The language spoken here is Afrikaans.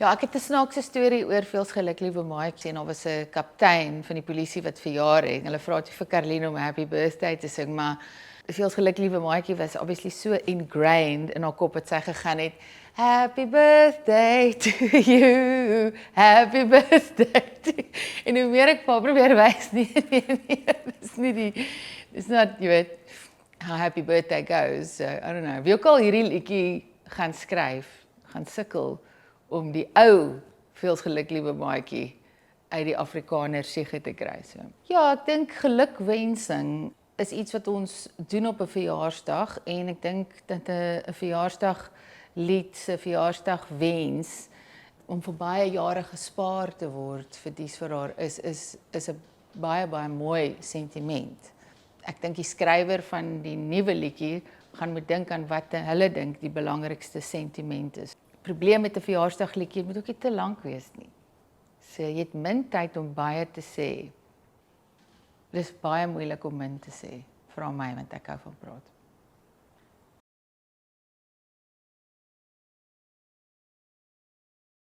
Ja, ek het 'n snaakse storie oor Veels geluk liewe maatjie en daar was 'n kaptein van die polisie wat verjaar het. Hulle vra toe vir Karlien om happy birthday te sing, maar Veels geluk liewe maatjie was obviously so ingrained in haar kop dat sy gegaan het happy birthday to you, happy birthday to you. En hoe meer ek probeer wys, nee, dis not, jy weet, how happy birthday goes. So, I don't know. Wie ook al hierdie liedjie gaan skryf, gaan sukkel om die ou Veels geluk liewe maatjie uit die Afrikaner siege te kry. So. Ja, ek dink gelukwensing is iets wat ons doen op 'n verjaarsdag en ek dink dat 'n verjaarsdaglied, 'n verjaarsdagwens om vir baie jare gespaar te word vir dies vir haar is 'n baie mooi sentiment. Ek dink die skrywer van die nuwe liedjie gaan moet dink aan wat hulle dink die belangrikste sentiment is. Probleem met 'n verjaarsdagliedjie moet ook nie te lank wees nie. So jy het min tyd om baie te sê. Dis baie moeilik om min te sê, vra my want ek hou van praat.